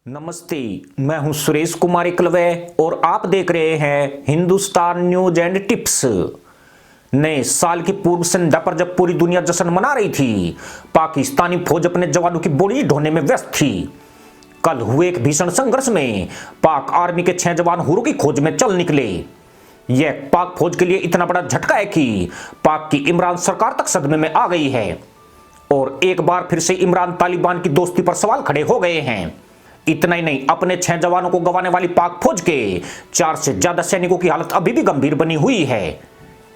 नमस्ते, मैं हूं सुरेश कुमार एकलवे और आप देख रहे हैं हिंदुस्तान न्यूज एंड टिप्स। नए साल की पूर्व संध्या पर जब पूरी दुनिया जश्न मना रही थी, पाकिस्तानी फौज अपने जवानों की बॉडी ढोने में व्यस्त थी। कल हुए एक भीषण संघर्ष में पाक आर्मी के 6 जवान हुरों की खोज में चल निकले। यह पाक फौज के लिए इतना बड़ा झटका है कि पाक की इमरान सरकार तक सदमे में आ गई है और एक बार फिर से इमरान तालिबान की दोस्ती पर सवाल खड़े हो गए हैं। इतना ही नहीं, अपने 6 जवानों को गंवाने वाली पाक फौज के 4 से ज्यादा सैनिकों की हालत अभी भी गंभीर बनी हुई है।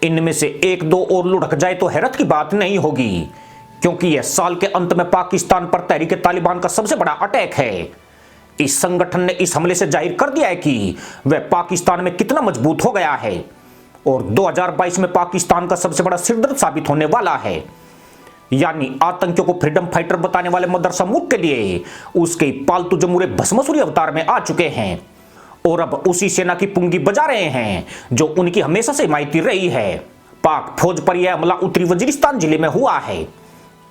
इनमें से 1-2 और लुढ़क जाए तो हैरत की बात नहीं होगी, क्योंकि यह साल के अंत में पाकिस्तान पर तहरीक तालिबान का सबसे बड़ा अटैक है। इस संगठन ने इस हमले से जाहिर कर दिया है कि वह पाकिस्तान में कितना मजबूत हो गया है और 2022 में पाकिस्तान का सबसे बड़ा सिरदर्द साबित होने वाला है। यानी आतंकियों को फ्रीडम फाइटर बताने वाले मदरसा मुल्क के लिए उसके पालतू जमूरे भस्मासुरी अवतार में आ चुके हैं और अब उसी सेना की पुंगी बजा रहे हैं जो उनकी हमेशा से हिमायती रही है। पाक फौज पर यह हमला उत्तरी वजीरिस्तान जिले में हुआ है।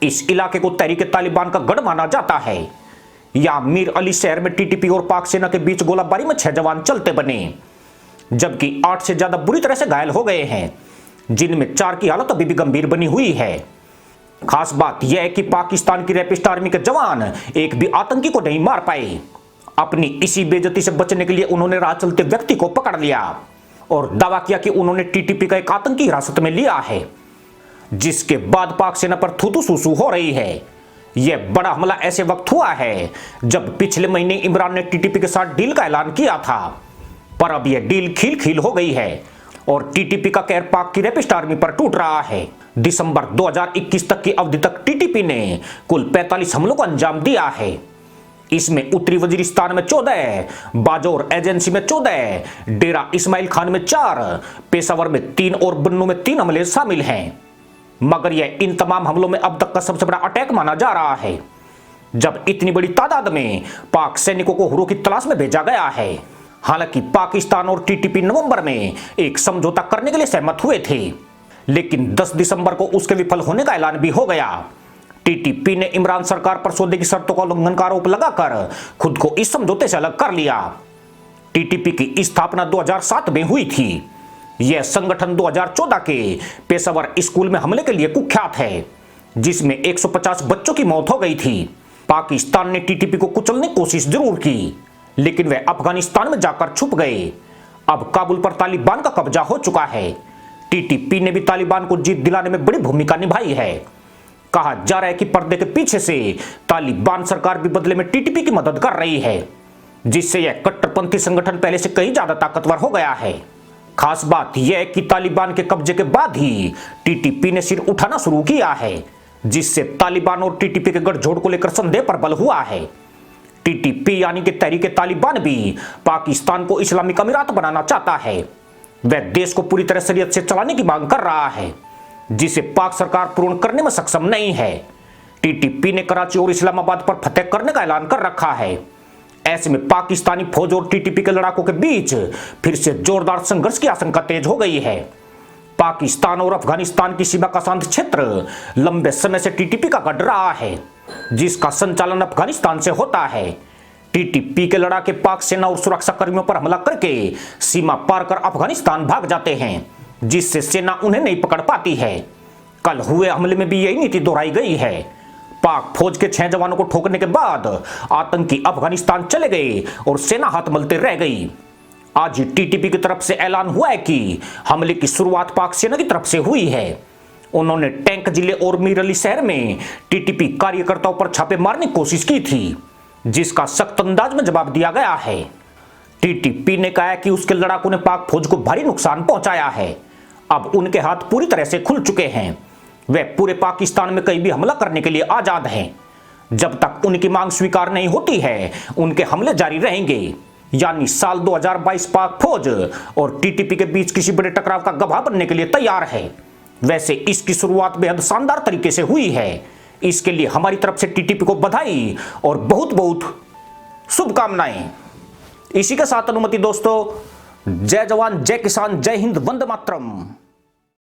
इस इलाके को तहरीक तालिबान का गढ़ माना जाता है। यहां मीर अली शहर में टीटीपी और पाक सेना के बीच गोलाबारी में 6 जवान चलते बने, जबकि 8 से ज्यादा बुरी तरह से घायल हो गए हैं, जिनमें 4 की हालत अभी भी गंभीर बनी हुई है। खास बात यह है कि पाकिस्तान की रैपिस्ट आर्मी के जवान एक भी आतंकी को नहीं मार पाए। अपनी इसी बेइज्जती से बचने के लिए उन्होंने राह चलते व्यक्ति को पकड़ लिया और दावा किया कि उन्होंने टीटीपी का एक आतंकी हिरासत में लिया है, जिसके बाद पाक सेना पर थूथू सूसू हो रही है। यह बड़ा हमला ऐसे वक्त हुआ है जब पिछले महीने इमरान ने टीटीपी के साथ डील का ऐलान किया था, पर अब यह डील खील खील हो गई है और टीटीपी का कहर पाक की रैपिस्ट आर्मी पर टूट रहा है। दिसंबर 2021 तक की अवधि तक टीटीपी ने कुल 45 हमलों को अंजाम दिया है। इसमें उत्तरी वजीरिस्तान में 14, बाजौर एजेंसी में 14, डेरा इस्माइल खान में 4, पेशावर में 3 और बन्नू में 3 हमले शामिल हैं। मगर यह इन तमाम हमलों में अब तक का सबसे बड़ा अटैक माना जा रहा है, जब इतनी बड़ी तादाद में पाक सैनिकों को हुरों की तलाश में भेजा गया है। हालांकि पाकिस्तान और टीटीपी नवंबर में एक समझौता करने के लिए सहमत हुए थे, लेकिन 10 दिसंबर को उसके विफल होने का ऐलान भी हो गया। टीटीपी ने इमरान सरकार पर सौदे की शर्तों का उल्लंघन का आरोप लगाकर खुद को इस समझौते से अलग कर लिया। टीटीपी की स्थापना 2007 में हुई थी। यह संगठन 2014 के पेशावर स्कूल में हमले के लिए कुख्यात है, जिसमें 150 बच्चों की मौत हो गई थी। पाकिस्तान ने टीटीपी को कुचलने की कोशिश जरूर की, लेकिन वे अफगानिस्तान में जाकर छुप गए। अब काबुल पर तालिबान का कब्जा हो चुका है। टीटीपी ने भी तालिबान को जीत दिलाने में बड़ी भूमिका निभाई है। कहा जा रहा है कि पर्दे के पीछे से तालिबान सरकार भी बदले में टीटीपी की मदद कर रही है, जिससे यह कट्टरपंथी संगठन पहले से कहीं ज्यादा ताकतवर हो गया है। खास बात यह है कि तालिबान के कब्जे के बाद ही टीटीपी ने सिर उठाना शुरू किया है, जिससे तालिबान और टीटीपी के गठजोड़ को लेकर संदेह प्रबल हुआ है। टीटीपी यानी कि तहरीक तालिबान भी पाकिस्तान को इस्लामिक अमीरात बनाना चाहता है। वह देश को पूरी तरह शरीयत से चलाने की मांग कर रहा है, जिसे पाक सरकार पूर्ण करने में सक्षम नहीं है। टीटीपी ने कराची और इस्लामाबाद पर फतेह करने का ऐलान कर रखा है। ऐसे में पाकिस्तानी फौज और टीटीपी के लड़ाकों के बीच फिर से जोरदार संघर्ष की आशंका तेज हो गई है। पाकिस्तान और अफगानिस्तान की सीमा का शांत क्षेत्र लंबे समय से टीटीपी का गढ़ रहा है, जिसका संचालन अफगानिस्तान से होता है। टीटीपी के लड़ाके पाक सेना और सुरक्षा कर्मियों पर हमला करके सीमा पार कर अफगानिस्तान भाग जाते हैं, जिससे सेना उन्हें नहीं पकड़ पाती है। कल हुए हमले में भी यही नीति दोहराई गई है। पाक फौज के 6 जवानों को ठोकने के बाद आतंकी अफगानिस्तान चले गए और सेना हाथ मलते रह गई। आज टीटीपी की तरफ से ऐलान हुआ है कि हमले की शुरुआत पाक सेना की तरफ से हुई है। उन्होंने टैंक जिले और मीर अली शहर में टीटीपी कार्यकर्ताओं पर छापे मारने की कोशिश की थी, जिसका सख्त अंदाज में जवाब दिया गया है। टीटीपी ने कहा कि उसके लड़ाकों ने पाक फौज को भारी नुकसान पहुंचाया है। अब उनके हाथ पूरी तरह से खुल चुके हैं। वे पूरे पाकिस्तान में कहीं भी हमला करने के लिए आजाद हैं। जब तक उनकी मांग स्वीकार नहीं होती है, उनके हमले जारी रहेंगे। यानी साल 2022 पाक फौज और टीटीपी के बीच किसी बड़े टकराव का गवाह बनने के लिए तैयार है। वैसे इसकी शुरुआत बेहद शानदार तरीके से हुई है। इसके लिए हमारी तरफ से टीटीपी को बधाई और बहुत बहुत शुभकामनाएं। इसी के साथ अनुमति दोस्तों, जय जवान जय किसान जय हिंद वंदे मातरम।